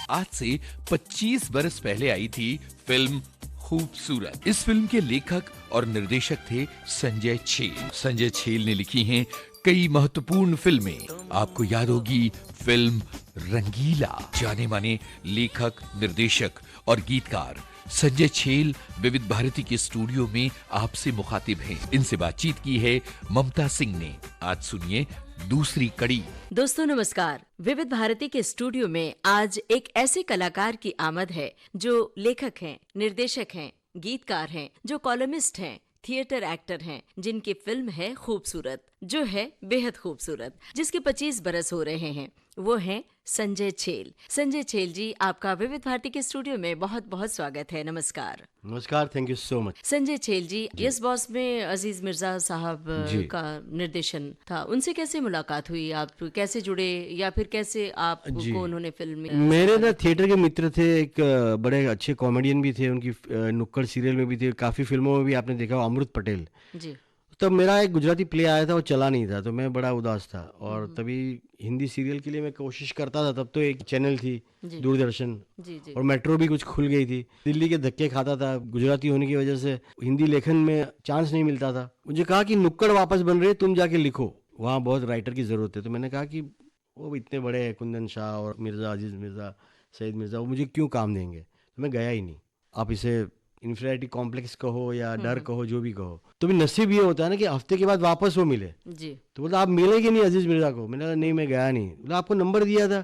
आज से 25 बरस पहले आई थी फिल्म खूबसूरत। इस फिल्म के लेखक और निर्देशक थे संजय छेल। संजय छेल ने लिखी हैं कई महत्वपूर्ण फिल्में। आपको याद होगी फिल्म रंगीला। जाने माने लेखक, निर्देशक और गीतकार संजय छेल विविध भारती के स्टूडियो में आपसे मुखातिब हैं। इनसे बातचीत की है ममता सिंह ने। आज सुनिए दूसरी कड़ी। दोस्तों नमस्कार। विविध भारती के स्टूडियो में आज एक ऐसे कलाकार की आमद है जो लेखक हैं, निर्देशक हैं, गीतकार हैं, जो कॉलमिस्ट हैं, थिएटर एक्टर हैं, जिनकी फिल्म है खूबसूरत, जो है बेहद खूबसूरत, जिसके 25 बरस हो रहे हैं। वो हैं संजय छेल। संजय छेल जी, आपका विविध भारती के स्टूडियो में बहुत बहुत स्वागत है। नमस्कार। नमस्कार, thank you so much. Sanjay Chhel ji, yes boss में अजीज मिर्जा साहब का निर्देशन था, उनसे कैसे मुलाकात हुई? आप कैसे जुड़े या फिर कैसे आपको उन्होंने फिल्म में? मेरे ना थिएटर के मित्र थे, एक बड़े अच्छे कॉमेडियन भी थे, उनकी नुक्कड़ सीरियल में भी थे, काफी फिल्मों में भी आपने देखा, अमृत पटेल जी। तब मेरा एक गुजराती प्ले आया था, वो चला नहीं था, तो मैं बड़ा उदास था और तभी हिंदी सीरियल के लिए मैं कोशिश करता था। तब तो एक चैनल थी दूरदर्शन जी। और मेट्रो भी कुछ खुल गई थी। दिल्ली के धक्के खाता था, गुजराती होने की वजह से हिंदी लेखन में चांस नहीं मिलता था। मुझे कहा कि नुक्कड़ वापस बन रही है, तुम जाके लिखो, वहाँ बहुत राइटर की जरूरत है। तो मैंने कहा कि वो इतने बड़े हैं, कुंदन शाह और मिर्जा, अजीज मिर्जा, सईद मिर्जा, वो मुझे क्यों काम देंगे? तो मैं गया ही नहीं। आप इसे इन्फीरियरिटी कॉम्प्लेक्स कहो या डर कहो, जो भी कहो, तो भी नसीब ये होता है ना कि हफ्ते के बाद वापस वो मिले। जी। तो बोला आप मिलेंगे नहीं अजीज मिर्जा को? मैंने कहा नहीं, मैं गया नहीं। बोला आपको नंबर दिया था।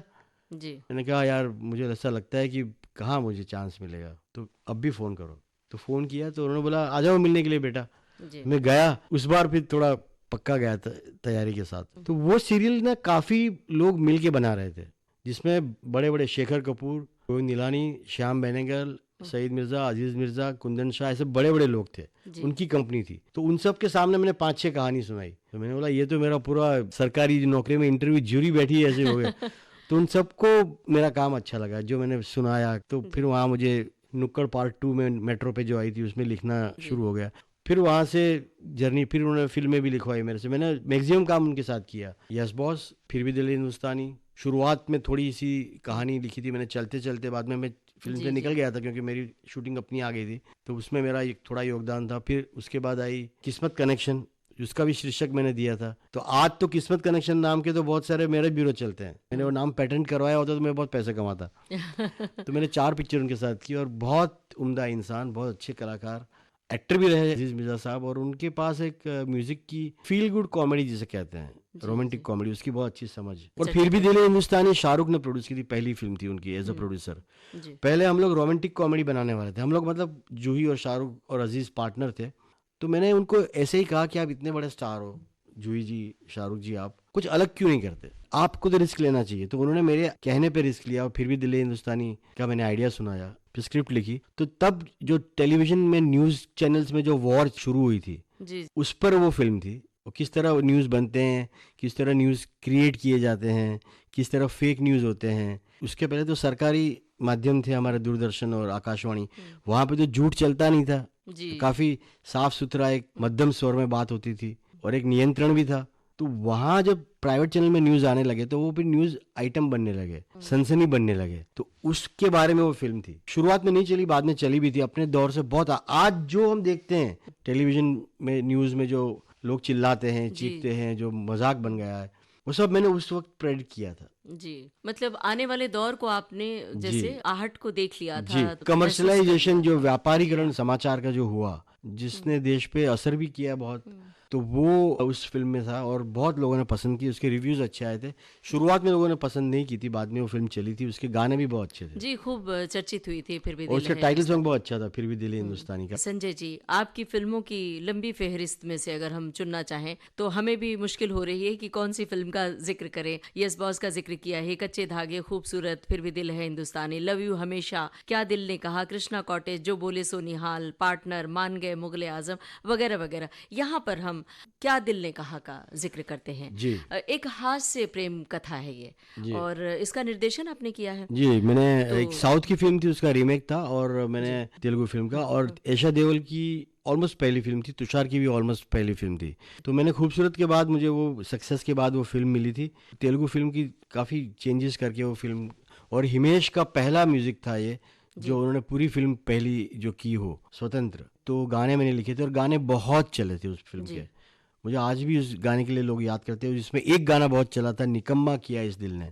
जी। मैंने कहा यार मुझे ऐसा लगता है कि कहाँ मुझे चांस मिलेगा, तो अब भी फ़ोन करो। तो फ़ोन किया तो उन्होंने बोला आ जाओ मिलने के लिए बेटा। मैं गया, उस बार फिर थोड़ा पक्का गया तैयारी के साथ। तो वो सीरियल ना काफ़ी लोग मिल के बना रहे थे, जिसमें बड़े बड़े शेखर कपूर, गोविंद निलानी, श्याम बेनेगल, सईद मिर्जा, अजीज मिर्जा, कुंदन शाह, ऐसे बड़े बड़े लोग थे, उनकी कंपनी थी। तो उन सब के सामने मैंने 5-6 कहानी सुनाई। तो मैंने बोला ये तो मेरा पूरा सरकारी नौकरी में इंटरव्यू ज्यूरी बैठी ऐसे हो गया। तो उन सबको मेरा काम अच्छा लगा जो मैंने सुनाया। तो फिर वहाँ मुझे नुक्कड़ पार्ट 2 में मेट्रो पे जो आई थी उसमें लिखना शुरू हो गया। फिर वहाँ से जर्नी, फिर उन्होंने फिल्में भी लिखवाई मेरे से। मैंने मैक्सिमम काम उनके साथ किया। यस बॉस, फिर भी दिल हिंदुस्तानी, शुरुआत में थोड़ी सी कहानी लिखी थी मैंने चलते चलते, बाद में मैं फिल्म से निकल गया था क्योंकि मेरी शूटिंग अपनी आ गई थी, तो उसमें मेरा थोड़ा योगदान था। फिर उसके बाद आई किस्मत कनेक्शन, उसका भी शीर्षक मैंने दिया था। तो आज तो किस्मत कनेक्शन नाम के तो बहुत सारे मेरे ब्यूरो चलते हैं। मैंने वो नाम पेटेंट करवाया होता तो मैं बहुत पैसे कमाता। तो मैंने 4 पिक्चर उनके साथ की और बहुत उम्दा इंसान, बहुत अच्छे कलाकार, एक्टर भी रहे अजीज मिर्जा साहब। और उनके पास एक म्यूजिक की फील गुड कॉमेडी जिसे कहते हैं, रोमांटिक कॉमेडी, उसकी बहुत अच्छी समझ। और फिर भी दिल हिंदुस्तानी शाहरुख ने प्रोड्यूस की थी, पहली फिल्म थी उनकी एज अ प्रोड्यूसर। पहले हम लोग रोमांटिक कॉमेडी बनाने वाले थे, हम लोग मतलब जूही और शाहरुख और अजीज पार्टनर थे। तो मैंने उनको ऐसे ही कहा कि आप इतने बड़े स्टार हो, जूही जी, शाहरुख जी, आप कुछ अलग क्यों नहीं करते? आपको तो रिस्क लेना चाहिए। तो उन्होंने मेरे कहने पे रिस्क लिया और फिर भी दिल हिंदुस्तानी का मैंने आइडिया सुनाया, फिर स्क्रिप्ट लिखी। तो तब जो टेलीविजन में न्यूज चैनल्स में जो वॉर शुरू हुई थी उस पर वो फिल्म थी। और किस तरह न्यूज़ बनते हैं, किस तरह न्यूज़ क्रिएट किए जाते हैं, किस तरह फेक न्यूज़ होते हैं। उसके पहले तो सरकारी माध्यम थे हमारे दूरदर्शन और आकाशवाणी, वहाँ पे तो झूठ चलता नहीं था। तो काफ़ी साफ सुथरा एक मध्यम स्वर में बात होती थी और एक नियंत्रण भी था। तो वहाँ जब प्राइवेट चैनल में न्यूज़ आने लगे तो वो फिर न्यूज़ आइटम बनने लगे, सनसनी बनने लगे। तो उसके बारे में वो फिल्म थी। शुरुआत में नहीं चली, बाद में चली भी थी अपने दौर से बहुत। आज जो हम देखते हैं टेलीविजन में, न्यूज़ में जो लोग चिल्लाते हैं, चीखते हैं, जो मजाक बन गया है, वो सब मैंने उस वक्त प्रेडिक्ट किया था। जी, मतलब आने वाले दौर को आपने जैसे आहट को देख लिया था। जी, कमर्शलाइजेशन, जो व्यापारीकरण समाचार का जो हुआ, जिसने देश पे असर भी किया बहुत, तो वो उस फिल्म में था और बहुत लोगों ने पसंद की। उसके रिव्यूज अच्छे आए थे। शुरुआत में लोगों ने पसंद नहीं की थी, बाद में वो फिल्म चली थी। उसके गाने भी बहुत अच्छे थे जी, खूब चर्चित हुई थी फिर भी और उसका टाइटल सॉन्ग बहुत अच्छा था, फिर भी दिल हिंदुस्तानी का। संजय जी, आपकी फिल्मों की लंबी फहरिस्त में से अगर हम चुनना चाहें तो हमें भी मुश्किल हो रही है कि कौन सी फिल्म का जिक्र करें। यस बॉस का जिक्र किया है, कच्चे धागे, खूबसूरत, फिर भी दिल है हिंदुस्तानी, लव यू हमेशा, क्या दिल ने कहा, कृष्णा कॉटेज, जो बोले सो निहाल, पार्टनर, मान गए, मुगले आजम, वगैरह वगैरह। यहाँ पर हम क्या दिल ने कहा का जिक्र करते हैं। जी, एक हास्य प्रेम कथा है ये, और इसका निर्देशन आपने किया है। जी, मैंने एक साउथ की फिल्म थी, उसका रीमेक था, और मैंने तेलुगु फिल्म का, और एशा देओल की ऑलमोस्ट पहली फिल्म थी, तुषार की भी ऑलमोस्ट पहली फिल्म थी। तो मैंने खूबसूरत के बाद, मुझे वो सक्सेस के बाद वो फिल्म मिली थी। तेलुगु फिल्म की काफ़ी चेंजेस करके वो फिल्म और हिमेश का पहला म्यूजिक था ये, जो उन्होंने पूरी फिल्म पहली जो की हो स्वतंत्र। तो गाने मैंने लिखे थे और गाने बहुत चले थे उस फिल्म के। मुझे आज भी उस गाने के लिए लोग याद करते हैं, जिसमें एक गाना बहुत चला था, निकम्मा किया इस दिल ने।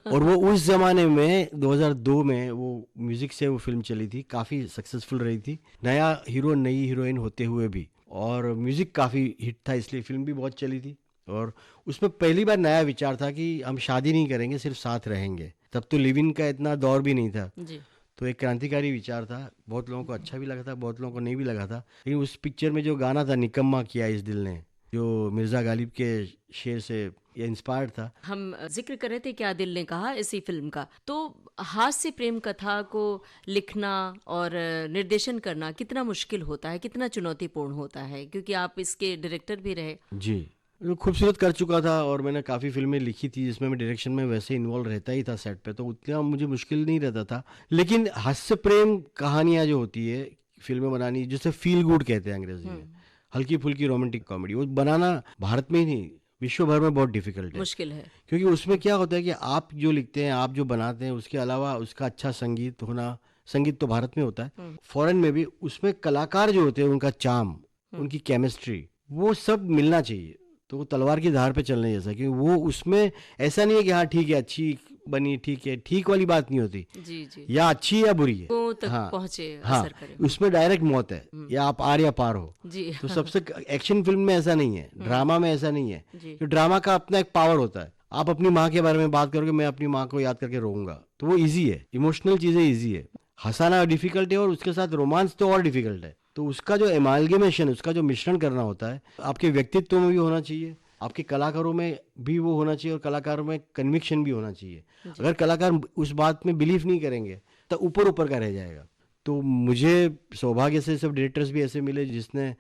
और वो उस जमाने में 2002 में वो म्यूजिक से वो फिल्म चली थी, काफी सक्सेसफुल रही थी, नया हीरो नई हीरोइन होते हुए भी, और म्यूजिक काफी हिट था, इसलिए फिल्म भी बहुत चली थी। और उसमें पहली बार नया विचार था कि हम शादी नहीं करेंगे, सिर्फ साथ रहेंगे। तब तो लिव इन का इतना दौर भी नहीं था जी। तो एक क्रांतिकारी विचार था, बहुत लोगों को अच्छा भी लगा था, बहुत लोगों को नहीं भी लगा था। लेकिन उस पिक्चर में जो गाना था, निकम्मा किया इस दिल ने, जो मिर्जा गालिब के शेर से ये इंस्पायर्ड था। हम जिक्र कर रहे थे क्या दिल ने कहा इसी फिल्म का, तो हास्य प्रेम कथा को लिखना और निर्देशन करना कितना मुश्किल होता है, कितना चुनौतीपूर्ण होता है, क्योंकि आप इसके डायरेक्टर भी रहे। जी, वो खूबसूरत कर चुका था और मैंने काफ़ी फिल्में लिखी थी जिसमें मैं डायरेक्शन में वैसे इन्वॉल्व रहता ही था सेट पे, तो उतना मुझे मुश्किल नहीं रहता था। लेकिन हास्य प्रेम कहानियाँ जो होती है फिल्में बनानी, जिसे फील गुड कहते हैं अंग्रेजी में, हल्की फुल्की रोमांटिक कॉमेडी, वो बनाना भारत में ही नहीं विश्व भर में बहुत डिफिकल्ट है, मुश्किल है। क्योंकि उसमें क्या होता है कि आप जो लिखते हैं, आप जो बनाते हैं, उसके अलावा उसका अच्छा संगीत होना, संगीत तो भारत में होता है, फॉरेन में भी, उसमें कलाकार जो होते हैं उनका चार्म, उनकी केमिस्ट्री, वो सब मिलना चाहिए। तो वो तलवार की धार पे चलने जैसा, क्योंकि वो उसमें ऐसा नहीं है कि हाँ ठीक है अच्छी बनी, ठीक है, ठीक वाली बात नहीं होती, जी जी, या अच्छी या बुरी है, वो तक हाँ पहुंचे, हाँ, असर करे। उसमें डायरेक्ट मौत है, या आप आर या पार हो। जी तो सबसे एक्शन फिल्म में ऐसा नहीं है, ड्रामा में ऐसा नहीं है, तो ड्रामा का अपना एक पावर होता है। आप अपनी माँ के बारे में बात करोगे, मैं अपनी माँ को याद करके रोऊंगा, तो वो इजी है, इमोशनल चीजें इजी है। हंसाना डिफिकल्ट है और उसके साथ रोमांस तो और डिफिकल्ट है। तो उसका जो एमालगेमेशन, उसका जो मिश्रण करना होता है, आपके व्यक्तित्व में भी होना चाहिए, आपके कलाकारों में भी वो होना चाहिए, और कलाकारों में कन्विक्शन भी होना चाहिए। अगर कलाकार उस बात में बिलीव नहीं करेंगे तो ऊपर ऊपर का रह जाएगा। तो मुझे सौभाग्य से सब डायरेक्टर्स भी ऐसे मिले जिसने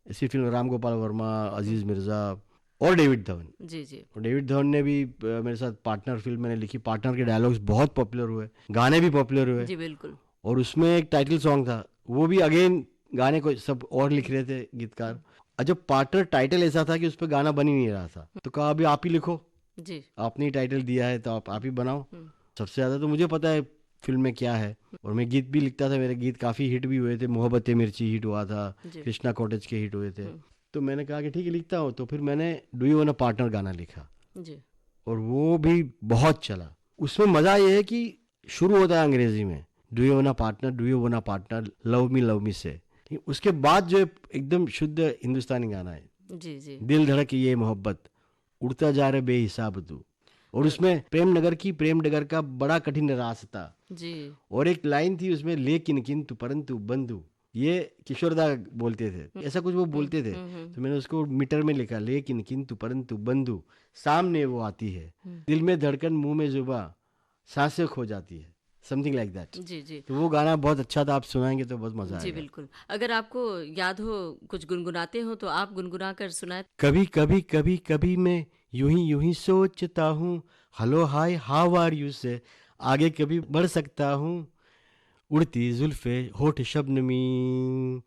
ऐसी फिल्म, राम गोपाल वर्मा, अजीज मिर्जा और डेविड धवन। जी जी, और डेविड धवन ने भी मेरे साथ पार्टनर फिल्म मैंने लिखी, पार्टनर के डायलॉग्स बहुत पॉपुलर हुए, गाने भी पॉपुलर हुए जी बिल्कुल। और उसमें एक टाइटल सॉन्ग था, वो भी अगेन गाने को सब और लिख रहे थे गीतकार। और जब पार्टनर टाइटल ऐसा था कि उस पर गाना बन ही नहीं रहा था, तो कहा अभी आप ही लिखो, जी, आपने ही टाइटल दिया है तो आप ही बनाओ। सबसे ज्यादा तो मुझे पता है फिल्म में क्या है, और मैं गीत भी लिखता था, मेरे गीत काफी हिट भी हुए थे, मोहब्बतें मिर्ची हिट हुआ था, कृष्णा कॉटेज के हिट हुए थे। तो मैंने कहा कि ठीक है लिखता हूँ, तो फिर मैंने डू यू वांना पार्टनर गाना लिखा जी, और वो भी बहुत चला। उसमें मजा ये है कि शुरू होता है अंग्रेजी में, do you वांना partner, do you वांना partner, love me से, उसके बाद जो एकदम शुद्ध हिंदुस्तानी गाना है, जी जी, दिल धड़क ये मोहब्बत, उड़ता जा रहे बेहिसाब तू, और उसमें प्रेम नगर का बड़ा कठिन रास्ता जी, और एक लाइन थी उसमें, लेकिन किंतु परंतु बंधु, ये किशोरदा बोलते थे, ऐसा कुछ वो बोलते थे। तो मैंने उसको मीटर में लिखा, लेकिन किंतु परंतु बंधु, सामने वो आती है, दिल में धड़कन मुंह में जुबा, सांसें खो जाती है, समथिंग लाइक दैट। जी जी, तो वो गाना बहुत अच्छा था, आप सुनाएंगे तो बहुत मजा जी आएगा। बिल्कुल। अगर आपको याद हो, कुछ गुनगुनाते हो तो आप गुनगुना कर सुनाए। कभी कभी कभी कभी मैं यूं ही सोचता हूँ, hello hi how are you से आगे कभी बढ़ सकता हूँ, उड़ती जुल्फे होठ शबनमी,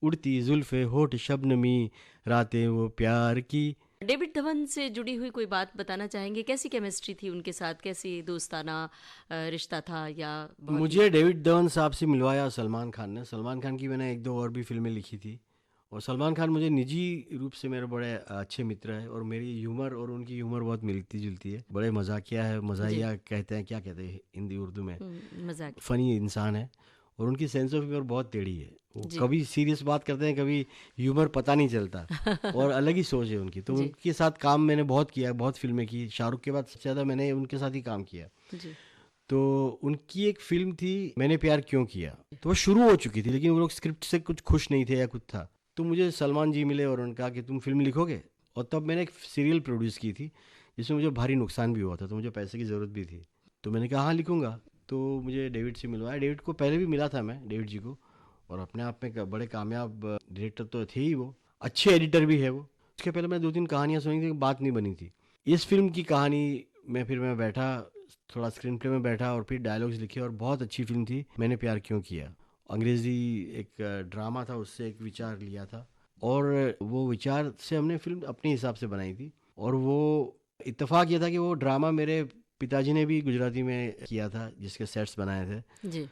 उड़ती जुल्फे होठ शबनमी, रातें वो प्यार की। डेविड धवन से जुड़ी हुई कोई बात बताना चाहेंगे? कैसी केमिस्ट्री थी उनके साथ, कैसी दोस्ताना रिश्ता था, या बहुत मुझे डेविड धवन साहब से मिलवाया सलमान खान ने। सलमान खान की मैंने एक दो और भी फिल्में लिखी थी, और सलमान खान मुझे निजी रूप से मेरे बड़े अच्छे मित्र हैं, और मेरी ह्यूमर और उनकी ह्यूमर बहुत मिलती जुलती है, बड़े मजाकिया है, मजाहिया कहते हैं, क्या कहते हैं हिंदी उर्दू में, मजाक? फनी इंसान है, और उनकी सेंस ऑफ ह्यूमर बहुत टेढ़ी है, वो कभी सीरियस बात करते हैं, कभी ह्यूमर पता नहीं चलता, और अलग ही सोच है उनकी। तो उनके साथ काम मैंने बहुत किया, बहुत फिल्में की, शाहरुख के बाद सबसे ज़्यादा मैंने उनके साथ ही काम किया। जी, तो उनकी एक फिल्म थी मैंने प्यार क्यों किया, तो वो शुरू हो चुकी थी, लेकिन वो लोग स्क्रिप्ट से कुछ खुश नहीं थे या कुछ था, तो मुझे सलमान जी मिले और उन्होंने कहा कि तुम फिल्म लिखोगे। और तब मैंने एक सीरियल प्रोड्यूस की थी जिसमें मुझे भारी नुकसान भी हुआ था, तो मुझे पैसे की ज़रूरत भी थी, तो मैंने कहा हाँ लिखूंगा। तो मुझे डेविड से मिलवाया, डेविड को पहले भी मिला था मैं, डेविड जी को, और अपने आप में बड़े कामयाब डायरेक्टर तो थे ही, वो अच्छे एडिटर भी है वो। उसके पहले मैं 2-3 कहानियाँ सुनी थी, बात नहीं बनी थी। इस फिल्म की कहानी में फिर मैं बैठा, थोड़ा स्क्रीन प्ले में बैठा और फिर डायलॉग्स लिखे, और बहुत अच्छी फिल्म थी मैंने प्यार क्यों किया। अंग्रेज़ी एक ड्रामा था, उससे एक विचार लिया था, और वो विचार से हमने फिल्म अपने हिसाब से बनाई थी। और वो इत्तेफाक ये था कि वो ड्रामा मेरे पिताजी ने भी गुजराती में किया था, जिसके सेट्स बनाए थे, जी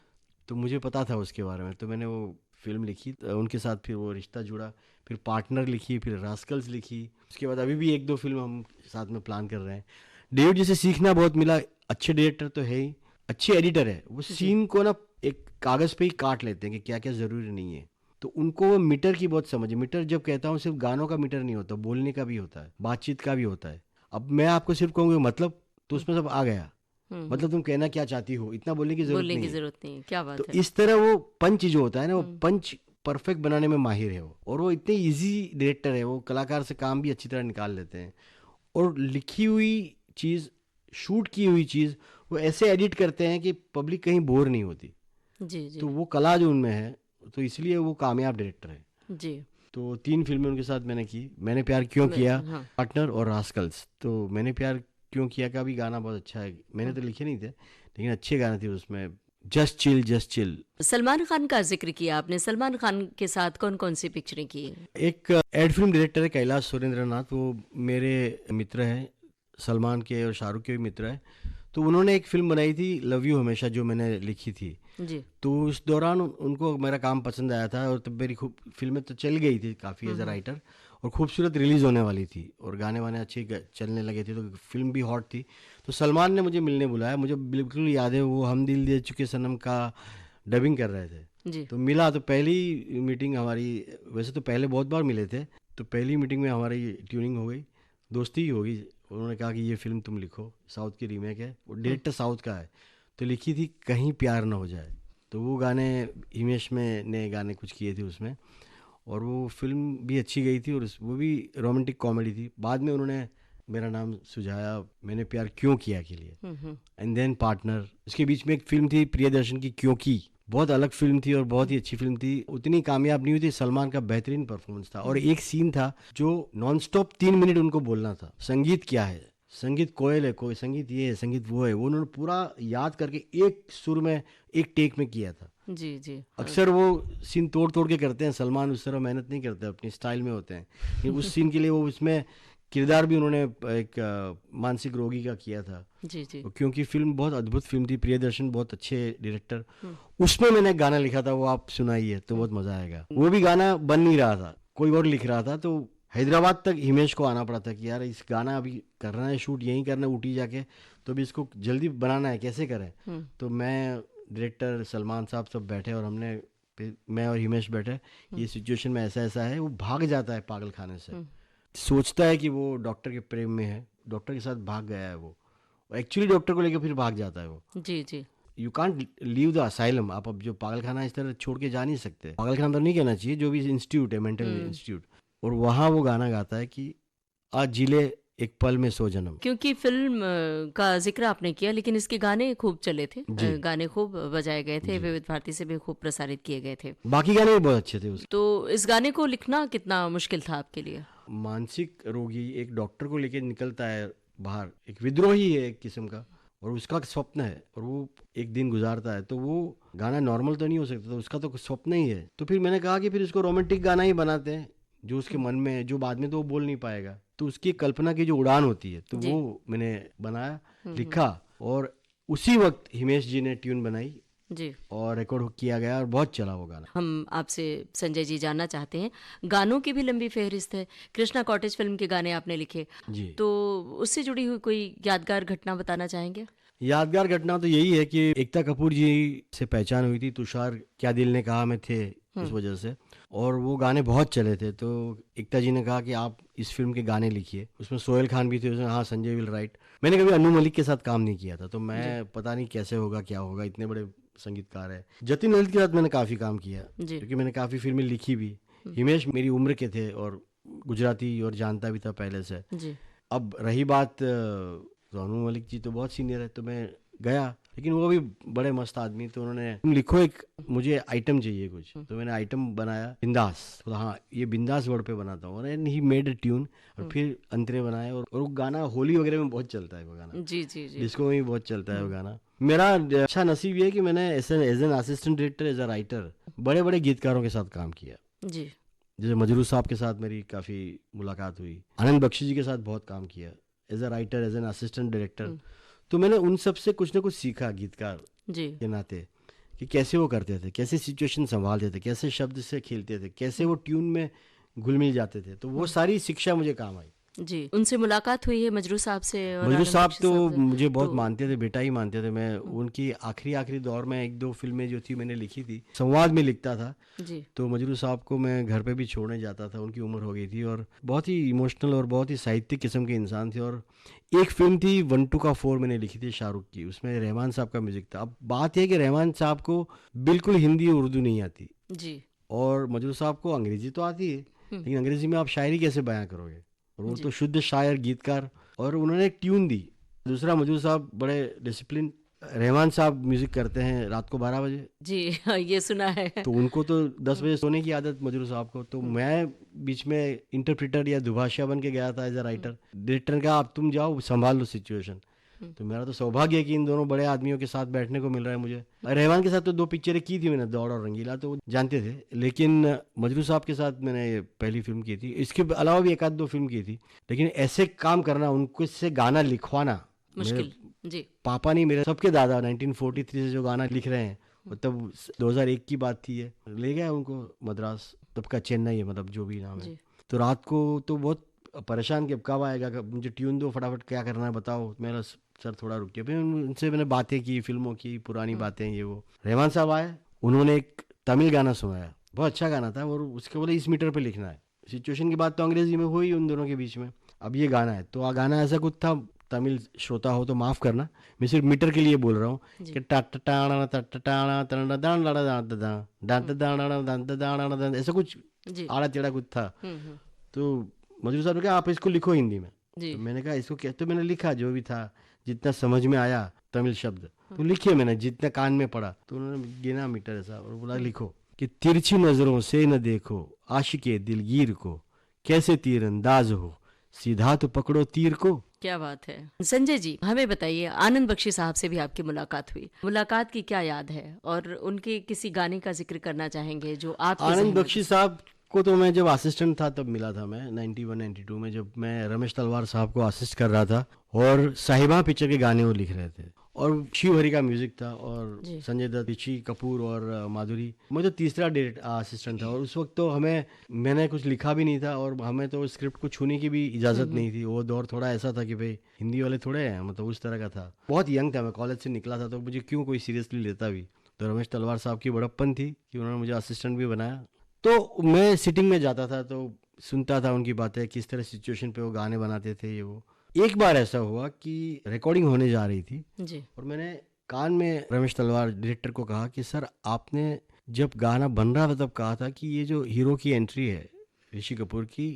तो मुझे पता था उसके बारे में, तो मैंने वो फिल्म लिखी। तो उनके साथ फिर वो रिश्ता जुड़ा, फिर पार्टनर लिखी, फिर रास्कल्स लिखी। उसके बाद अभी भी 1-2 फिल्म हम साथ में प्लान कर रहे हैं। डेविड जी से सीखना बहुत मिला। अच्छे डायरेक्टर तो है ही, अच्छे एडिटर है। वो सीन को ना एक कागज़ पे ही काट लेते हैं कि क्या क्या ज़रूरी नहीं है। तो उनको वो मीटर की बहुत समझ है। मीटर जब कहता हूँ, सिर्फ गानों का मीटर नहीं होता, बोलने का भी होता है, बातचीत का भी होता है। अब मैं आपको सिर्फ कहूँगी मतलब, तो उसमें सब आ गया। मतलब तुम कहना क्या चाहती हो, इतना बोलने की जरूरत बोलने नहीं की है। जरूरत नहीं है, क्या बात तो है। इस तरह वो पंच जो होता है ना, वो पंच परफेक्ट बनाने में माहिर है वो। और वो इतने इजी डायरेक्टर है, वो कलाकार से काम भी अच्छी तरह निकाल लेते हैं। और लिखी हुई चीज़, शूट की हुई चीज़ वो ऐसे एडिट करते हैं कि पब्लिक कहीं बोर नहीं होती। जी जी तो वो कला जो उनमें है, तो इसलिए वो कामयाब डायरेक्टर है। जी। तो 3 फिल्में उनके साथ मैंने की। मैंने प्यार क्यों किया, हाँ पार्टनर और रास्कल्स। तो मैंने प्यार क्यों किया का भी गाना बहुत अच्छा है। मैंने तो लिखे नहीं थे, लेकिन अच्छे गाने थे उसमें। Just chill just chill. Salman Khan का जिक्र किया आपने, सलमान खान के साथ कौन कौन सी पिक्चरें की हैं? एक एड फिल्म डायरेक्टर है कैलाश सुरेंद्रनाथ, वो मेरे मित्र हैं, सलमान के और शाहरुख के भी मित्र हैं। तो उन्होंने एक फिल्म बनाई थी लव यू हमेशा, जो मैंने लिखी थी। जी तो उस दौरान उनको मेरा काम पसंद आया था, और तब मेरी खूब फिल्में तो चल गई थी काफ़ी एज अ राइटर, और खूबसूरत रिलीज़ होने वाली थी, और गाने वाने अच्छे चलने लगे थे, तो फिल्म भी हॉट थी। तो सलमान ने मुझे मिलने बुलाया। मुझे बिल्कुल याद है, वो हम दिल दे चुके सनम का डबिंग कर रहे थे। जी तो मिला, तो पहली मीटिंग हमारी, वैसे तो पहले बहुत बार मिले थे, तो पहली मीटिंग में हमारी ट्यूनिंग हो गई, दोस्ती ही हो गई। उन्होंने कहा कि ये फिल्म तुम लिखो, साउथ की रीमेक है, वो डायरेक्टर साउथ का है। तो लिखी थी कहीं प्यार ना हो जाए। तो वो गाने हिमेश में ने गाने कुछ किए थे उसमें, और वो फिल्म भी अच्छी गई थी, और वो भी रोमांटिक कॉमेडी थी। बाद में उन्होंने मेरा नाम सुझाया मैंने प्यार क्यों किया के लिए, एंड देन पार्टनर। उसके बीच में एक फिल्म थी प्रियदर्शन की, क्योंकि बहुत अलग फिल्म थी और बहुत ही अच्छी फिल्म थी। उतनी कामयाब नहीं हुई थी। सलमान का बेहतरीन परफॉर्मेंस था, और एक सीन था जो नॉनस्टॉप 3 मिनट उनको बोलना था, संगीत क्या है, संगीत कोयल है, कोई संगीत ये है, संगीत वो है। वो उन्होंने पूरा याद करके एक सुर में एक टेक में किया था। जी जी अक्सर वो सीन तोड़ तोड़ के करते हैं, सलमान उस तरह मेहनत नहीं करते, अपनी स्टाइल में होते हैं। लेकिन उस सीन के लिए वो उसमें किरदार भी उन्होंने एक मानसिक रोगी का किया था। जी जी क्योंकि फिल्म बहुत अद्भुत फिल्म थी, प्रियदर्शन बहुत अच्छे डायरेक्टर। उसमें मैंने गाना लिखा था, वो आप सुनाइए तो बहुत मजा आएगा। वो भी गाना बन नहीं रहा था, कोई और लिख रहा था। तो हैदराबाद तक हिमेश को आना पड़ा था कि यार इस गाना अभी करना है, शूट यहीं करना है ऊटी जाके, तो अभी इसको जल्दी बनाना है, कैसे करें। तो मैं, डायरेक्टर सलमान साहब सब बैठे, और हमने, मैं और हिमेश बैठे, ये सिचुएशन में ऐसा ऐसा है। वो भाग जाता है पागल खाने से, सोचता है कि वो डॉक्टर के प्रेम में है, डॉक्टर के साथ भाग गया है वो, एक्चुअली डॉक्टर को लेकर फिर भाग जाता है वो। जी जी you can't leave the asylum. आप अब जो पागल खाना है इस तरह छोड़ के जा नहीं सकते। पागल खाना तो नहीं कहना चाहिए, जो भी इंस्टीट्यूट है, मेंटल इंस्टीट्यूट। और वहाँ वो गाना गाता है कि आज जिले एक पल में सो जन्म। क्योंकि फिल्म का जिक्र आपने किया, लेकिन इसके गाने खूब चले थे, गाने खूब बजाए गए थे, विविध भारती से भी खूब प्रसारित किए गए थे। बाकी गाने भी बहुत अच्छे थे उसके। तो इस गाने को लिखना कितना मुश्किल था आपके लिए? मानसिक रोगी एक डॉक्टर को लेके निकलता है बाहर, एक विद्रोही है एक किस्म का, और उसका स्वप्न है, और वो एक दिन गुजारता है। तो वो गाना नॉर्मल तो नहीं हो सकता, तो उसका तो स्वप्न ही है। तो फिर मैंने कहा कि फिर इसको रोमांटिक गाना ही बनाते हैं, जो उसके मन में है, जो बाद में तो वो बोल नहीं पाएगा। तो उसकी कल्पना की जो उड़ान होती है, तो वो मैंने बनाया, लिखा, और उसी वक्त हिमेश जी ने ट्यून बनाई जी और रिकॉर्ड किया गया, और बहुत चला वो गाना। हम आपसे संजय जी जानना चाहते हैं, गानों की भी लंबी फहरिस्त है। कृष्णा कॉटेज फिल्म के गाने आपने लिखे, जी। तो उससे जुड़ी हुई कोई यादगार घटना बताना चाहेंगे? यादगार घटना तो यही है कि एकता कपूर जी से पहचान हुई थी, तुषार क्या दिल ने कहा में थे इस वजह से, और वो गाने बहुत चले थे। तो एकता जी ने कहा कि आप इस फिल्म के गाने लिखिए। उसमें सोहेल खान भी थे उसमें, हाँ, संजय विल राइट। मैंने कभी अनु मलिक के साथ काम नहीं किया था, तो मैं पता नहीं कैसे होगा, क्या होगा, इतने बड़े संगीतकार है। जतिन ललित के साथ मैंने काफ़ी काम किया, क्योंकि मैंने काफ़ी फिल्में लिखी भी। हिमेश मेरी उम्र के थे, और गुजराती और जानता भी था पहले से। अब रही बात, तो अनु मलिक जी तो बहुत सीनियर है, तो मैं गया, लेकिन वो भी बड़े मस्त आदमी। तो उन्होंने, तुम लिखो एक, मुझे आइटम चाहिए कुछ। तो मैंने आइटम बनाया बिंदास, तो हाँ ये बिंदास वर्ड पे बनाता हूँ, और ही मेड अ ट्यून, और फिर अंतरे बनाए। और वो गाना होली वगैरह में बहुत चलता है वो गाना, जी जी जी डिस्को में भी बहुत चलता है वो गाना। मेरा अच्छा नसीब ये है कि मैंने as an assistant director, as a writer, बड़े बड़े गीतकारों के साथ काम किया। जी जैसे मजरू साहब के साथ मेरी काफ़ी मुलाकात हुई, आनंद बख्शी जी के साथ बहुत काम किया as a writer, as an assistant director. तो मैंने उन सब से कुछ ना कुछ सीखा गीतकार जी के नाते, कि कैसे वो करते थे, कैसे सिचुएशन संभालते थे, कैसे शब्द से खेलते थे, कैसे वो ट्यून में घुल मिल जाते थे। तो वो सारी शिक्षा मुझे काम आई। जी। उनसे मुलाकात हुई है मजरू साहब से? और मजरू आनंद साहब बख्शी तो साहब से? मुझे बहुत तो मानते थे, बेटा ही मानते थे। मैं उनकी आखिरी दौर में 1-2 फिल्में जो थी मैंने लिखी थी, संवाद में लिखता था। जी तो मजरू साहब को मैं घर पे भी छोड़ने जाता था, उनकी उम्र हो गई थी, और बहुत ही इमोशनल और बहुत ही साहित्यिक किस्म के इंसान थे। और एक फिल्म थी 1-2 का 4 मैंने लिखी थी शाहरुख की, उसमें रहमान साहब का म्यूजिक था। अब बात यह है कि रहमान साहब को बिल्कुल हिंदी और उर्दू नहीं आती, जी और मजरू साहब को अंग्रेजी तो आती है, लेकिन अंग्रेजी में आप शायरी कैसे बयां करोगे, और वो तो शुद्ध शायर गीतकार। और उन्होंने एक ट्यून दी। दूसरा, मजरू साहब बड़े डिसिप्लिन, रहमान साहब म्यूजिक करते हैं रात को 12 बजे, जी ये सुना है। तो उनको तो 10 बजे सोने की आदत मजरू साहब को। तो मैं बीच में इंटरप्रेटर या दुभाषिया बन के गया था एज अ राइटर। डायरेक्टर ने कहा अब तुम जाओ संभाल लो सिचुएशन। तो मेरा तो सौभाग्य है कि इन दोनों बड़े आदमियों के साथ बैठने को मिल रहा है मुझे। रहमान के साथ तो 2 पिक्चरें की थी मैंने, दौड़ और रंगीला, तो वो जानते थे। लेकिन मजरू साहब के साथ मैंने ये पहली फिल्म की थी, इसके अलावा भी 1-2 फिल्म की थी। लेकिन ऐसे काम करना, उनको से गाना लिखवाना मुश्किल। जी पापा नहीं, मेरे सबके दादा 1943 से जो गाना लिख रहे हैं, मतलब 2001 की बात थी ये। ले गया उनको मद्रास, तब का चेन्नई है, मतलब जो भी नाम है। तो रात को तो बहुत परेशान कि अब कब आएगा, कब मुझे ट्यून दो फटाफट, क्या करना है बताओ। मेरा सर थोड़ा रुक गया। फिर उनसे मैंने बातें की, फिल्मों की पुरानी बातें, ये वो। रहमान साहब आए, उन्होंने एक तमिल गाना सुनाया, बहुत अच्छा गाना था, और उसके बोले इस मीटर पे लिखना है। सिचुएशन की बात तो अंग्रेजी में हुई उन दोनों के बीच में, अब ये गाना है। तो गाना ऐसा कुछ था, तमिल श्रोता हो तो माफ करना, मैं सिर्फ मीटर के लिए बोल रहा हूँ कि ऐसा कुछ आड़ा टेढ़ा कुछ था। तो मजरू साहब ने कहा आप इसको लिखो हिंदी में। तो मैंने कहा इसको क्या, तो मैंने लिखा जो भी था, जितना समझ में आया तमिल शब्द तो लिखे मैंने, जितना कान में पड़ा। तो उन्होंने गिना मीटर ऐसा और बोला लिखो कि तिरछी नजरों से न देखो आशिके दिलगीर को, कैसे तीर अंदाज हो सीधा तो पकड़ो तीर को। क्या बात है। संजय जी हमें बताइए, आनंद बख्शी साहब से भी आपकी मुलाकात हुई, मुलाकात की क्या याद है, और उनके किसी गाने का जिक्र करना चाहेंगे जो आप? आनंद बख्शी साहब को तो मैं जब असिस्टेंट था तब मिला था मैं 91-92 में, जब मैं रमेश तलवार साहब को असिस्ट कर रहा था, और साहिबा पिक्चर के गाने वो लिख रहे थे, और शिव हरी का म्यूजिक था, और संजय दत्त, ऋषि कपूर और माधुरी। मैं तो तीसरा असिस्टेंट था, और उस वक्त तो मैंने कुछ लिखा भी नहीं था, और हमें तो स्क्रिप्ट को छूने की भी इजाज़त नहीं थी। वो दौर थोड़ा ऐसा था कि भाई हिंदी वाले थोड़े हैं, मतलब उस तरह का था। बहुत यंग था मैं, कॉलेज से निकला था, तो मुझे क्यों कोई सीरियसली लेता भी। तो रमेश तलवार साहब की बड़प्पन थी कि उन्होंने मुझे असिस्टेंट भी बनाया। तो मैं सिटिंग में जाता था तो सुनता था उनकी बातें, किस तरह सिचुएशन पे वो गाने बनाते थे ये वो। एक बार ऐसा हुआ कि रिकॉर्डिंग होने जा रही थी जी। और मैंने कान में रमेश तलवार डायरेक्टर को कहा कि सर आपने जब गाना बन रहा था तब कहा था कि ये जो हीरो की एंट्री है, ऋषि कपूर की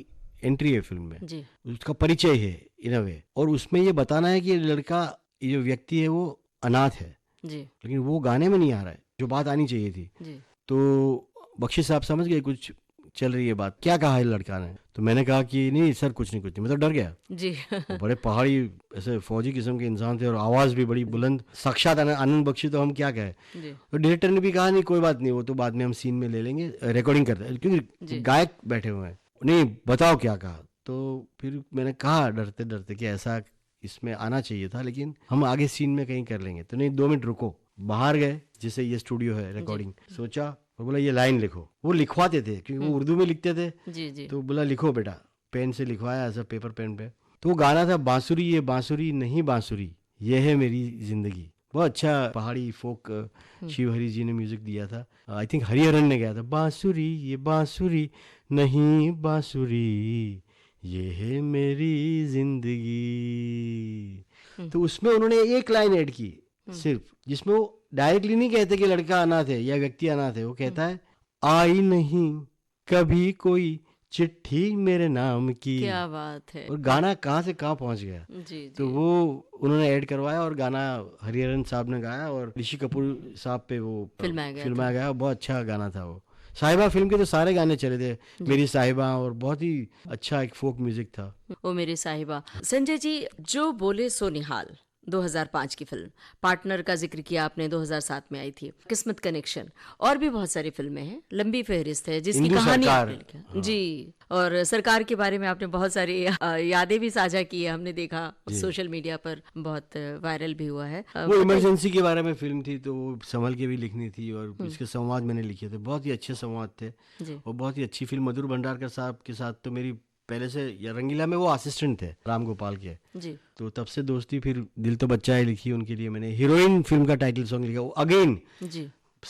एंट्री है फिल्म में जी। उसका परिचय है इन अ वे, और उसमें ये बताना है कि ये लड़का, ये जो व्यक्ति है वो अनाथ है जी। लेकिन वो गाने में नहीं आ रहा है जो बात आनी चाहिए थी जी। तो बख्शी साहब समझ गए कुछ चल रही है बात, क्या कहा है लड़का ने। तो मैंने कहा कि नहीं सर कुछ नहीं मैं तो डर गया जी। बड़े पहाड़ी ऐसे फौजी किस्म के इंसान थे और आवाज़ भी बड़ी बुलंद, साक्षात आनंद बख्शी, तो हम क्या कहे। तो डायरेक्टर ने भी कहा नहीं कोई बात नहीं, वो तो बाद में हम सीन में ले लेंगे, रिकॉर्डिंग करते हैं, क्योंकि गायक बैठे हुए हैं, नहीं बताओ क्या कहा। तो फिर मैंने कहा डरते डरते कि ऐसा इसमें आना चाहिए था लेकिन हम आगे सीन में कहीं कर लेंगे। तो नहीं 2 मिनट रुको, बाहर गए जिसे ये स्टूडियो है रिकॉर्डिंग, सोचा और बोला ये लाइन लिखो। वो लिखवाते थे क्योंकि वो उर्दू में लिखते थे। जी जी। तो बोला लिखो बेटा, पेन से लिखवाया ऐसा पेपर पेन पे। तो वो गाना था बांसुरी ये बांसुरी नहीं बांसुरी ये है मेरी जिंदगी, बहुत अच्छा पहाड़ी फोक शिव हरी जी ने म्यूजिक दिया था, आई थिंक हरिहरन ने गाया था। बांसुरी ये बांसुरी नहीं बांसुरी ये है मेरी जिंदगी। तो उसमें उन्होंने एक लाइन ऐड की सिर्फ, जिसमें वो डायरेक्टली नहीं कहते कि लड़का अनाथ है या व्यक्ति अनाथ है, वो कहता है आई नहीं कभी कोई चिट्ठी मेरे नाम की। क्या बात है। और गाना कहाँ से कहाँ पहुंच गया। जी। तो वो उन्होंने ऐड करवाया और गाना हरिहरन साहब ने गाया और ऋषि कपूर साहब पे वो फिल्माया गया। बहुत अच्छा गाना था वो। साहिबा फिल्म के तो सारे गाने चले थे, मेरी साहिबा, और बहुत ही अच्छा एक फोक म्यूजिक था। ओ मेरी साहिबा। संजय जी, जो बोले सो निहाल, 2005 की फिल्म। पार्टनर का जिक्र किया आपने, 2007 में आई थी। किस्मत कनेक्शन, और भी बहुत सारी फिल्में हैं, लंबी फहरिस्त है जिसकी इंदु कहानी सरकार। आपने लिखी जी। और सरकार के बारे में आपने बहुत सारी यादें भी साझा की है, हमने देखा सोशल मीडिया पर, बहुत वायरल भी हुआ है। वो इमरजेंसी के बारे में फिल्म थी, तो वो संभल के भी लिखनी थी, और इसके संवाद मैंने लिखे थे, बहुत ही अच्छे संवाद थे जी। और बहुत ही अच्छी फिल्म। मधुर भंडारकर साहब के साथ तो मेरी पहले से, या रंगीला में वो असिस्टेंट थे राम गोपाल के, जी। तो तब से दोस्ती। फिर दिल तो बच्चा है लिखी उनके लिए मैंने। हीरोइन फिल्म का टाइटल सॉन्ग लिखा, वो अगेन। जी।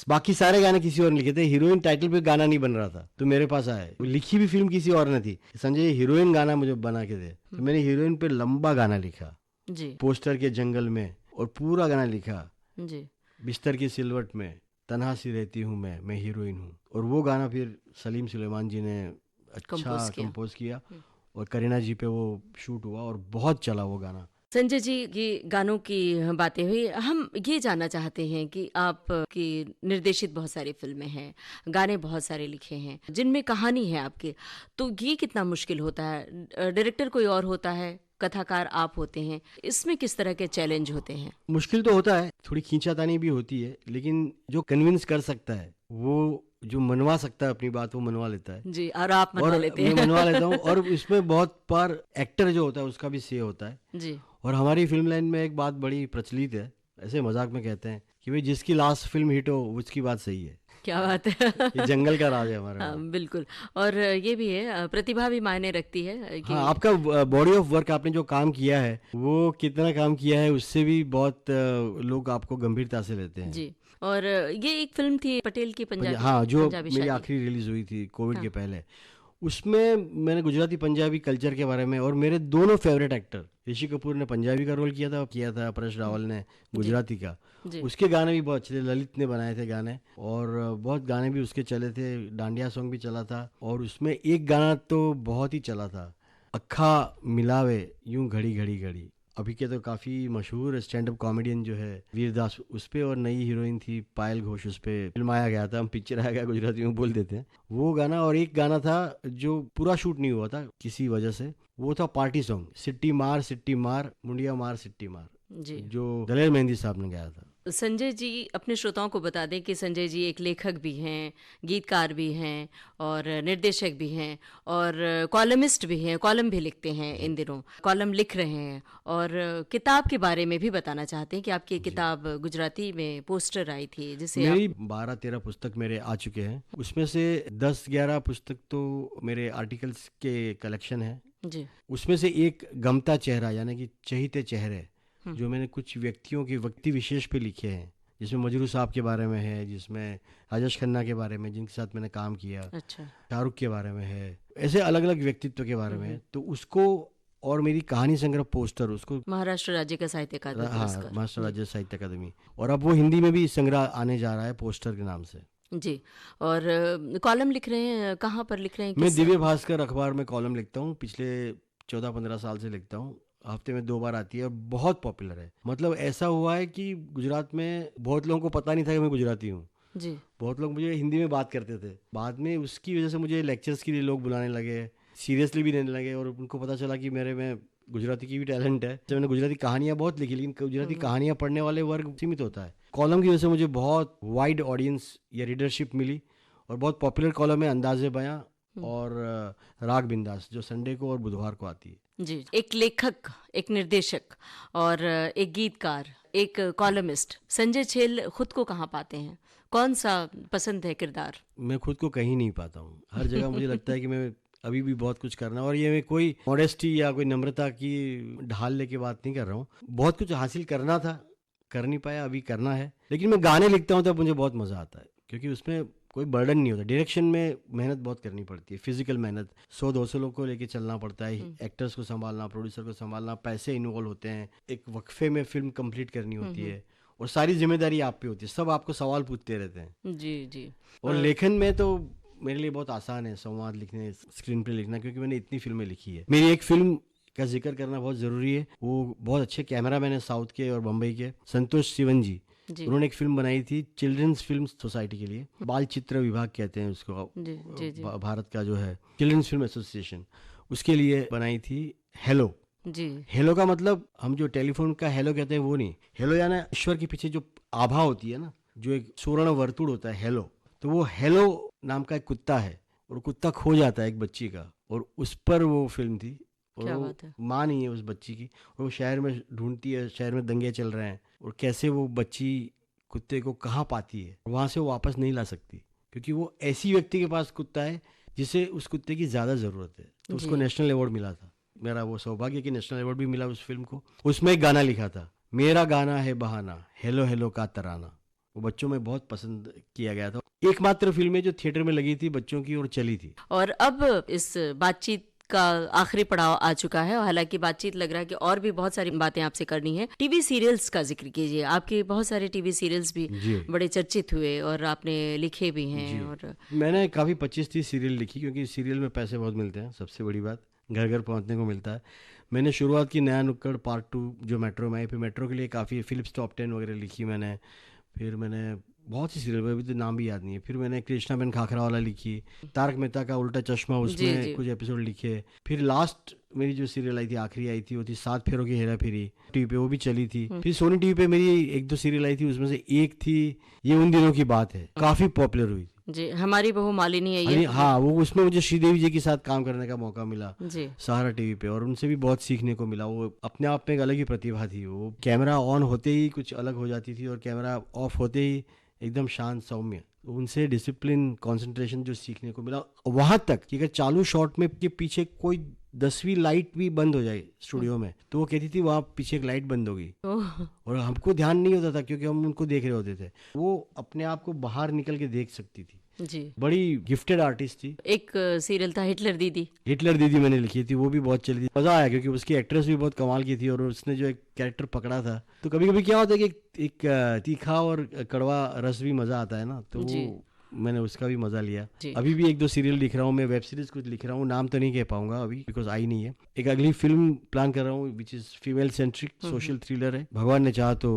बाकी सारे गाने किसी और ने लिखे थे, हीरोइन टाइटल पे गाना नहीं बन रहा था, तो मेरे पास आया। वो लिखी भी फिल्म किसी और ने थी, संजय हीरोइन गाना मुझे बना के दे, तो मैंने हीरोइन पे लंबा गाना लिखा जी। पोस्टर के जंगल में, और पूरा गाना लिखा। जी। बिस्तर की सिलवट में तन्हा सी रहती हूँ मैं हीरोइन हूँ। और वो गाना फिर सलीम सुलेमान जी ने अच्छा कंपोज किया, और करीना जी पे वो शूट हुआ, और बहुत चला वो गाना। संजय जी, ये गानों की बातें हुई, हम ये जानना चाहते हैं कि आप की निर्देशित बहुत सारी फिल्में हैं, गाने बहुत सारे लिखे हैं जिनमें कहानी है आपकी, तो ये कितना मुश्किल होता है? डायरेक्टर कोई और होता है, कथाकार आप होते हैं, इसमें किस तरह के चैलेंज होते हैं? मुश्किल तो होता है, थोड़ी खींचातानी भी होती है, लेकिन जो कन्विंस कर सकता है, वो जो मनवा सकता है अपनी बात, वो मनवा लेता है जी। और आप मनवा लेते हैं? मैं मनवा लेता हूँ। और इसमें बहुत बार एक्टर जो होता है उसका भी से होता है जी। और हमारी फिल्म लाइन में एक बात बड़ी प्रचलित है, ऐसे मजाक में कहते हैं कि भाई जिसकी लास्ट फिल्म हिट हो उसकी बात सही है। क्या बात है। ये जंगल का राज है हमारा। हाँ, बिल्कुल। और ये भी है, प्रतिभा भी मायने रखती है कि हाँ, आपका बॉडी ऑफ वर्क, आपने जो काम किया है वो कितना काम किया है, उससे भी बहुत लोग आपको गंभीरता से लेते हैं जी। और ये एक फिल्म थी पटेल की पंजाबी, हाँ, जो पंजाबी मेरी शादी। आखिरी रिलीज हुई थी कोविड के पहले, उसमें मैंने गुजराती पंजाबी कल्चर के बारे में, और मेरे दोनों फेवरेट एक्टर, ऋषि कपूर ने पंजाबी का रोल किया था परेश रावल ने गुजराती का। उसके गाने भी बहुत अच्छे थे, ललित ने बनाए थे गाने, और बहुत गाने भी उसके चले थे, डांडिया सॉन्ग भी चला था। और उसमें एक गाना तो बहुत ही चला था, अखा मिलावे यूं घड़ी घड़ी घड़ी। अभी के तो काफ़ी मशहूर स्टैंड अप कॉमेडियन जो है वीरदास, उस पे, और नई हीरोइन थी पायल घोष, उस पे फिल्माया गया था, हम पिक्चर आया गया गुजराती में बोल देते हैं वो गाना। और एक गाना था जो पूरा शूट नहीं हुआ था किसी वजह से, वो था पार्टी सॉन्ग, सिट्टी मार मुंडिया मार सिट्टी मार, जी। जो दलेर मेहंदी साहब ने गाया था। संजय जी, अपने श्रोताओं को बता दें कि संजय जी एक लेखक भी हैं, गीतकार भी हैं, और निर्देशक भी हैं, और कॉलमिस्ट भी हैं, कॉलम भी लिखते हैं, इन दिनों कॉलम लिख रहे हैं। और किताब के बारे में भी बताना चाहते हैं कि आपकी किताब गुजराती में पोस्टर आई थी, जिसे मेरी 12-13 पुस्तक मेरे आ चुके हैं, उसमें से 10-11 पुस्तक तो मेरे आर्टिकल्स के कलेक्शन है जी। उसमें से एक गमता चेहरा, यानी कि चहीते चेहरे, जो मैंने कुछ व्यक्तियों के व्यक्ति विशेष पे लिखे हैं, जिसमें मजरू साहब के बारे में है, जिसमें राजेश खन्ना के बारे में जिनके साथ मैंने काम किया, अच्छा, शाहरुख के बारे में है, ऐसे अलग अलग व्यक्तित्व के बारे में है। तो उसको, और मेरी कहानी संग्रह पोस्टर, उसको महाराष्ट्र राज्य का साहित्य अकादमी हाँ, पुरस्कार। महाराष्ट्र राज्य साहित्य अकादमी, और अब वो हिंदी में भी संग्रह आने जा रहा है पोस्टर के नाम से। जी। और कॉलम लिख रहे हैं, कहाँ पर लिख रहे हैं? मैं दिव्य भास्कर अखबार में कॉलम लिखता हूँ, पिछले 14-15 साल से लिखता हूँ, हफ्ते में 2 बार आती है, और बहुत पॉपुलर है। मतलब ऐसा हुआ है कि गुजरात में बहुत लोगों को पता नहीं था कि मैं गुजराती हूँ जी। बहुत लोग मुझे हिंदी में बात करते थे, बाद में उसकी वजह से मुझे लेक्चर्स के लिए लोग बुलाने लगे, सीरियसली भी लेने लगे, और उनको पता चला कि मेरे में गुजराती की भी टैलेंट है। तो मैंने गुजराती कहानियाँ बहुत लिखी, लेकिन गुजराती कहानियाँ पढ़ने वाले वर्ग सीमित होता है। कॉलम की वजह से मुझे बहुत वाइड ऑडियंस या रीडरशिप मिली, और बहुत पॉपुलर कॉलम है अंदाज़े बयां और राग बिंदास, जो संडे को और बुधवार को आती है। जी। एक लेखक, एक निर्देशक, और एक गीतकार, एक कॉलमिस्ट, संजय छेल खुद को कहाँ पाते हैं? कौन सा पसंद है किरदार? मैं खुद को कहीं नहीं पाता हूँ, हर जगह मुझे लगता है कि मैं अभी भी बहुत कुछ करना, और ये मैं कोई मॉडेस्टी या कोई नम्रता की ढाल लेके बात नहीं कर रहा हूँ। बहुत कुछ हासिल करना था, कर नहीं पाया, अभी करना है। लेकिन मैं गाने लिखता हूँ तब मुझे बहुत मज़ा आता है, क्योंकि उसमें कोई बर्डन नहीं होता। डायरेक्शन में मेहनत बहुत करनी पड़ती है, फिजिकल मेहनत, 100-200 लोग को लेके चलना पड़ता है, एक्टर्स को संभालना, प्रोड्यूसर को संभालना, पैसे इन्वॉल्व होते हैं, एक वक्फे में फिल्म कंप्लीट करनी होती है, और सारी जिम्मेदारी आप पे होती है, सब आपको सवाल पूछते रहते हैं। जी जी। और लेखन में तो मेरे लिए बहुत आसान है संवाद लिखने, स्क्रीन पे लिखना, क्योंकि मैंने इतनी फिल्में लिखी है। मेरी एक फिल्म का जिक्र करना बहुत ज़रूरी है, वो बहुत अच्छे कैमरामैन है साउथ के और बम्बई के, संतोष सिवन जी। उन्होंने एक फिल्म बनाई थी चिल्ड्रंस फिल्म सोसाइटी के लिए, बाल चित्र विभाग कहते हैं उसको, जी, जी, जी। भारत का जो है चिल्ड्रंस फिल्म एसोसिएशन, उसके लिए बनाई थी हेलो। जी। हेलो का मतलब हम जो टेलीफोन का हेलो कहते हैं वो नहीं, हेलो यानी ईश्वर के पीछे जो आभा होती है ना, जो एक सुवर्ण वर्तुड़ होता है हेलो, तो वो हेलो नाम का एक कुत्ता है और कुत्ता खो जाता है एक बच्ची का, और उस पर वो फिल्म थी। और क्या वो बात है। माँ नहीं है उस बच्ची की, और वो शहर में ढूंढती है, शहर में दंगे चल रहे हैं, और कैसे वो बच्ची कुत्ते को कहाँ पाती है, वहाँ से वो वापस नहीं ला सकती, क्योंकि वो ऐसी व्यक्ति के पास कुत्ता है जिसे उस कुत्ते की ज़्यादा ज़रूरत है। तो उसको जी। नेशनल अवार्ड मिला था। मेरा वो सौभाग्य कि नेशनल अवार्ड भी मिला उस फिल्म को। उसमें एक गाना लिखा था, मेरा गाना है बहाना, हेलो हेलो का तराना। वो बच्चों में बहुत पसंद किया गया था। एकमात्र फिल्म है जो थिएटर में लगी थी बच्चों की और चली थी। और अब इस बातचीत का आखिरी पड़ाव आ चुका है, और हालांकि बातचीत लग रहा है कि और भी बहुत सारी बातें आपसे करनी है। टीवी सीरियल्स का जिक्र कीजिए। आपके बहुत सारे टीवी सीरियल्स भी जी बड़े चर्चित हुए और आपने लिखे भी हैं। जी, और मैंने काफ़ी 25-30 सीरियल लिखी, क्योंकि सीरियल में पैसे बहुत मिलते हैं, सबसे बड़ी बात घर घर पहुंचने को मिलता है। मैंने शुरुआत की नया नुक्कड़ पार्ट 2 जो मेट्रो में आई, फिर मेट्रो के लिए काफ़ी फिलिप्स टॉप 10 वगैरह लिखी मैंने। फिर मैंने बहुत सी सीरियल, अभी तो नाम भी याद नहीं है। फिर मैंने कृष्णा बेन खाखरा वाला लिखी, तारक मेहता का उल्टा चश्मा, जी उसमें जी। कुछ एपिसोड लिखे। फिर लास्ट मेरी जो सीरियल आई थी, आखिरी आई थी, वो थी 7 फेरों की हेरा फेरी, टीवी पे वो भी चली थी। फिर सोनी टीवी पे मेरी 1-2 सीरियल आई थी, उसमें से एक थी ये उन दिनों की बात है, काफ़ी पॉपुलर हुई थी। जी, हमारी बहू मालिनी है ये। हाँ, वो उसमें मुझे श्रीदेवी जी के साथ काम करने का मौका मिला जी सहारा टीवी पे, और उनसे भी बहुत सीखने को मिला। वो अपने आप में एक अलग ही प्रतिभा थी। वो कैमरा ऑन होते ही कुछ अलग हो जाती थी, और कैमरा ऑफ होते ही एकदम शांत सौम्य। उनसे डिसिप्लिन, कंसंट्रेशन जो सीखने को मिला, वहां तक कि अगर चालू शॉट में के पीछे कोई 10वीं लाइट भी बंद हो जाए स्टूडियो में, तो वो कहती थी वहाँ पीछे एक लाइट बंद होगी, ओह, और हमको ध्यान नहीं होता था क्योंकि हम उनको देख रहे होते थे। वो अपने आप को बाहर निकल के देख सकती थी। जी। बड़ी गिफ्टेड आर्टिस्ट थी। एक सीरियल था हिटलर दीदी। हिटलर दीदी मैंने लिखी थी, वो भी बहुत चली थी। मजा आया क्योंकि उसकी एक्ट्रेस भी बहुत कमाल की थी, और उसने जो एक कैरेक्टर पकड़ा था, तो कभी कभी क्या होता है कि एक तीखा और कड़वा रस भी मजा आता है ना, तो जी। वो मैंने उसका भी मजा लिया। जी। अभी भी 1-2 सीरियल लिख रहा हूँ मैं, वेब सीरीज कुछ लिख रहा हूँ, नाम तो नहीं कह पाऊंगा अभी बिकॉज आई नहीं है। एक अगली फिल्म प्लान कर रहा हूँ which is female centric social thriller है, भगवान ने चाहा तो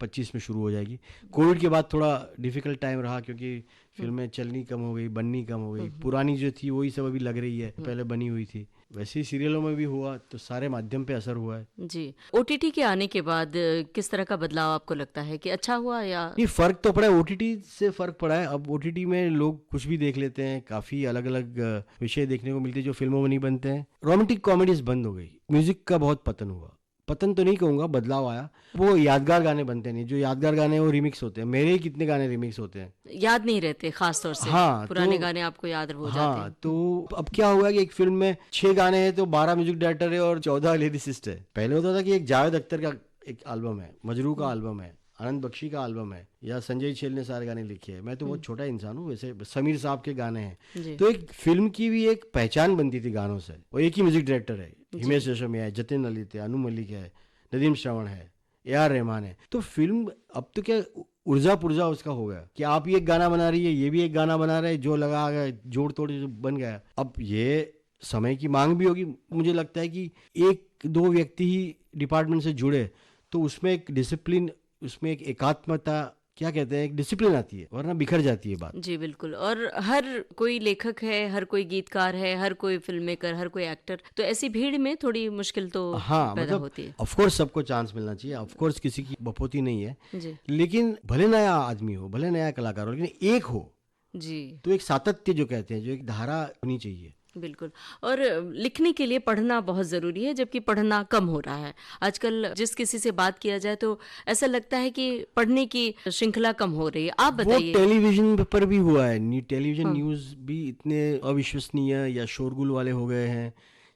25 में शुरू हो जाएगी। कोविड के बाद थोड़ा डिफिकल्ट टाइम रहा, क्योंकि फिल्में चलनी कम हो गई, बननी कम हो गई। पुरानी जो थी वही सब अभी लग रही है, पहले बनी हुई थी। वैसे ही सीरियलों में भी हुआ, तो सारे माध्यम पे असर हुआ है। जी। ओटीटी के आने के बाद किस तरह का बदलाव आपको लगता है कि अच्छा हुआ या? नहीं, फर्क तो पड़ा है, ओटीटी से फर्क पड़ा है। अब ओटीटी में लोग कुछ भी देख लेते हैं, काफी अलग अलग विषय देखने को मिलते हैं जो फिल्मों में नहीं बनते हैं। रोमांटिक कॉमेडीज बंद हो गई, म्यूजिक का बहुत पतन हुआ। पतन तो नहीं कहूंगा, बदलाव आया। वो यादगार गाने बनते नहीं, जो यादगार गाने हैं वो रिमिक्स होते हैं। मेरे ही कितने गाने रिमिक्स होते हैं, याद नहीं रहते खास तौर से। हाँ, पुराने तो गाने आपको याद हो जाते हाँ, हैं। तो अब क्या हुआ कि एक फिल्म में 6 गाने हैं तो 12 म्यूजिक डायरेक्टर है और 14 लिरिसिस्ट है। पहले होता था कि एक जावेद अख्तर का एक एल्बम है, मजरू का एल्बम है, आनंद बख्शी का एल्बम है, या संजय छेल ने सारे गाने लिखे हैं। मैं तो बहुत छोटा इंसान हूँ, वैसे समीर साहब के गाने हैं। जी। तो एक फिल्म की भी एक पहचान बनती थी गानों से। और एक ही म्यूजिक डायरेक्टर है, हिमेश रेशमिया है, जतिन ललित है, अनु मलिक है, नदीम श्रवण है, AR रहमान है। तो फिल्म अब तो क्या ऊर्जा पुर्जा उसका हो गया कि आप ये एक गाना बना रही है, ये भी एक गाना बना रहे, जो लगा गया जोड़ तोड़ जो बन गया। अब ये समय की मांग भी होगी। मुझे लगता है कि 1-2 व्यक्ति ही डिपार्टमेंट से जुड़े तो उसमें एक डिसिप्लिन, उसमें एक एकात्मता, क्या कहते हैं, एक डिसिप्लिन आती है, वरना बिखर जाती है बात। जी बिल्कुल। और हर कोई लेखक है, हर कोई गीतकार है, हर कोई फिल्म मेकर, हर कोई एक्टर, तो ऐसी भीड़ में थोड़ी मुश्किल तो हाँ, पैदा मतलब होती है। ऑफ कोर्स सबको चांस मिलना चाहिए, ऑफ कोर्स किसी की बपोती नहीं है, जी लेकिन भले नया आदमी हो, भले नया कलाकार हो, लेकिन एक हो जी तो एक सातत्य जो कहते हैं, जो एक धारा होनी चाहिए। बिल्कुल। और लिखने के लिए पढ़ना बहुत ज़रूरी है, जबकि पढ़ना कम हो रहा है आजकल। जिस किसी से बात किया जाए तो ऐसा लगता है कि पढ़ने की श्रृंखला कम हो रही है। आप वो बताइए। टेलीविजन पर भी हुआ है, टेलीविजन न्यूज़ भी इतने अविश्वसनीय या शोरगुल वाले हो गए हैं,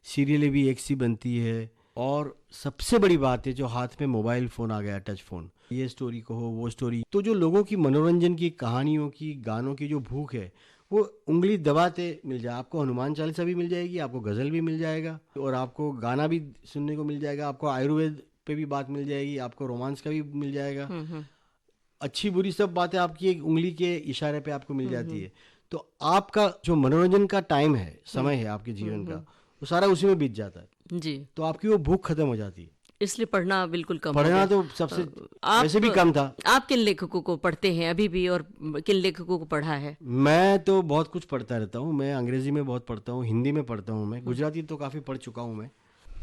सीरियलें भी एक सी बनती है, और सबसे बड़ी बात है जो हाथ में मोबाइल फ़ोन आ गया, टच फ़ोन, ये स्टोरी कहो वो स्टोरी, तो जो लोगों की मनोरंजन की, कहानियों की, गानों की जो भूख है, वो उंगली दबाते मिल जाए। आपको हनुमान चालीसा भी मिल जाएगी, आपको गज़ल भी मिल जाएगा, और आपको गाना भी सुनने को मिल जाएगा, आपको आयुर्वेद पे भी बात मिल जाएगी, आपको रोमांस का भी मिल जाएगा। अच्छी बुरी सब बातें आपकी एक उंगली के इशारे पे आपको मिल जाती है। तो आपका जो मनोरंजन का टाइम है, समय है आपके जीवन का, वो सारा उसी में बीत जाता है। जी। तो आपकी वो भूख खत्म हो जाती है। इसलिए पढ़ना बिल्कुल कम हो पढ़ना गया। तो सबसे आप वैसे भी कम था। आप किन लेखकों को पढ़ते हैं अभी भी, और किन लेखकों को पढ़ा है? मैं तो बहुत कुछ पढ़ता रहता हूँ। मैं अंग्रेजी में बहुत पढ़ता हूँ, हिंदी में पढ़ता हूँ, मैं गुजराती तो काफ़ी पढ़ चुका हूँ मैं।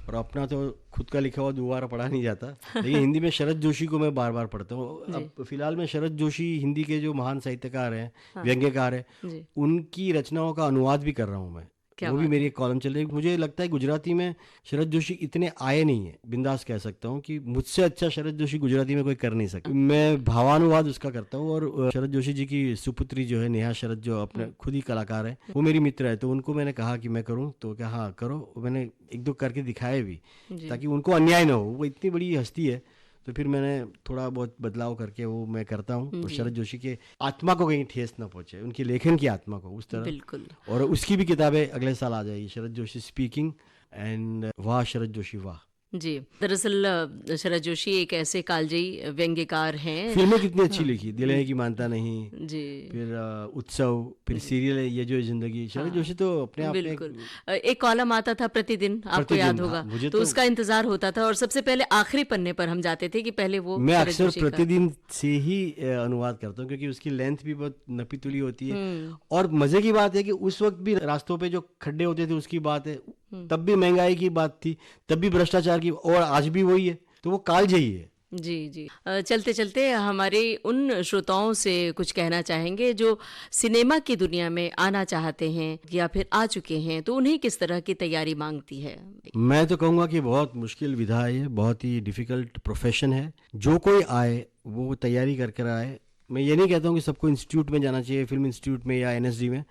और अपना तो खुद का लिखा हुआ दोबारा पढ़ा नहीं जाता, लेकिन हिंदी में शरद जोशी को मैं बार बार पढ़ता हूँ। अब फिलहाल में शरद जोशी हिंदी के जो महान साहित्यकार हैं, व्यंग्यकार हैं, उनकी रचनाओं का अनुवाद भी कर रहा हूँ मैं। वो भी मेरी एक कॉलम चल रही है। मुझे लगता है गुजराती में शरद जोशी इतने आए नहीं है, बिंदास कह सकता हूँ कि मुझसे अच्छा शरद जोशी गुजराती में कोई कर नहीं सकता। मैं भावानुवाद उसका करता हूँ, और शरद जोशी जी की सुपुत्री जो है नेहा शरद, जो अपने खुद ही कलाकार है, वो मेरी मित्र है, तो उनको मैंने कहा कि मैं करूँ, तो क्या हाँ करो। मैंने एक दो करके दिखाए भी ताकि उनको अन्याय ना हो, वो इतनी बड़ी हस्ती है। तो फिर मैंने थोड़ा बहुत बदलाव करके वो मैं करता हूँ, और शरद जोशी के आत्मा को कहीं ठेस ना पहुंचे, उनकी लेखन की आत्मा को उस तरह। बिल्कुल। और उसकी भी किताबें अगले साल आ जाएगी, शरद जोशी स्पीकिंग एंड वाह शरद जोशी वाह। जी, दरअसल शरद जोशी एक ऐसे कालजयी व्यंग्यकार हैं। फिल्में कितनी अच्छी लिखी, दिल है कि मानता नहीं, जी, फिर उत्सव, फिर सीरियल है ये जो जिंदगी। शरद जोशी तो अपने आप में बिल्कुल। एक कॉलम आता था प्रतिदिन, आपको याद होगा, मुझे तो उसका इंतजार होता था, और सबसे पहले आखिरी पन्ने पर हम जाते थे कि पहले वो। मैं अक्सर प्रतिदिन से ही अनुवाद करता हूँ, क्योंकि उसकी लेंथ भी बहुत नपी तुली होती है। और मजे की बात है कि उस वक्त भी रास्तों पे जो खड्डे होते थे उसकी बात है, तब भी महंगाई की बात थी, तब भी भ्रष्टाचार की, और आज भी वही है, तो वो कालजयी है। जी जी। चलते चलते हमारे उन श्रोताओं से कुछ कहना चाहेंगे जो सिनेमा की दुनिया में आना चाहते हैं या फिर आ चुके हैं, तो उन्हें किस तरह की तैयारी मांगती है? मैं तो कहूँगा कि बहुत मुश्किल विधा है, बहुत ही डिफिकल्ट प्रोफेशन है। जो कोई आए वो तैयारी कर आए। मैं ये नहीं कहता हूँ कि सबको इंस्टीट्यूट में जाना चाहिए, फिल्म इंस्टीट्यूट में या NSD में,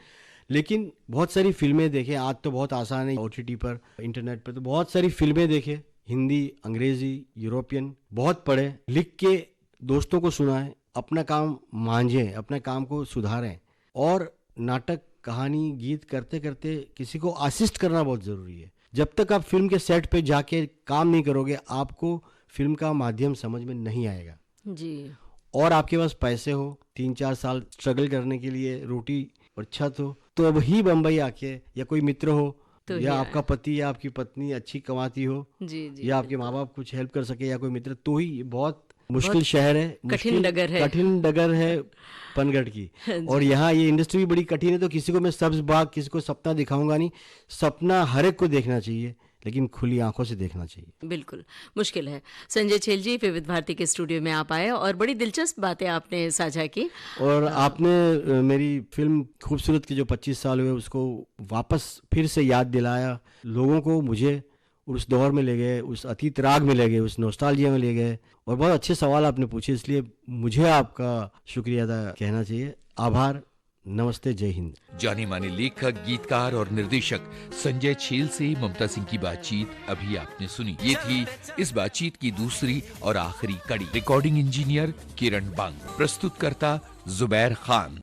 लेकिन बहुत सारी फिल्में देखें। आज तो बहुत आसान है, OTT पर, इंटरनेट पर, तो बहुत सारी फिल्में देखें, हिंदी, अंग्रेजी, यूरोपियन, बहुत पढ़े, लिख के दोस्तों को सुनाएं, अपना काम मांझें, अपने काम को सुधारें। और नाटक, कहानी, गीत करते करते किसी को असिस्ट करना बहुत ज़रूरी है। जब तक आप फिल्म के सेट पे जाके काम नहीं करोगे, आपको फिल्म का माध्यम समझ में नहीं आएगा जी। और आपके पास पैसे हो, 3-4 साल स्ट्रगल करने के लिए, रोटी और छत हो, तो अब ही बम्बई आके, या कोई मित्र हो, तो या आपका पति या आपकी पत्नी अच्छी कमाती हो, जी जी, या आपके माँ बाप कुछ हेल्प कर सके, या कोई मित्र, तो ही। बहुत मुश्किल शहर है, कठिन डगर है पनगढ़ की। और यहाँ ये इंडस्ट्री भी बड़ी कठिन है। तो किसी को मैं सब्ज बाग, किसी को सपना दिखाऊंगा नहीं। सपना हर एक को देखना चाहिए, लेकिन खुली आंखों से देखना चाहिए। बिल्कुल मुश्किल है। संजय छेल जी, विविध भारती के स्टूडियो में आप आए और बड़ी दिलचस्प बातें आपने साझा की, और आपने मेरी फिल्म खूबसूरत के जो 25 साल हुए उसको वापस फिर से याद दिलाया लोगों को, मुझे उस दौर में ले गए, उस अतीत राग में ले गए, उस नॉस्टैल्जिया में ले गए। और बहुत अच्छे सवाल आपने पूछे, इसलिए मुझे आपका शुक्रिया अदा कहना चाहिए। आभार, नमस्ते, जय हिंद। जाने माने लेखक, गीतकार और निर्देशक संजय छेल से ममता सिंह की बातचीत अभी आपने सुनी। ये थी इस बातचीत की दूसरी और आखिरी कड़ी। रिकॉर्डिंग इंजीनियर किरण बांग, प्रस्तुतकर्ता जुबैर खान।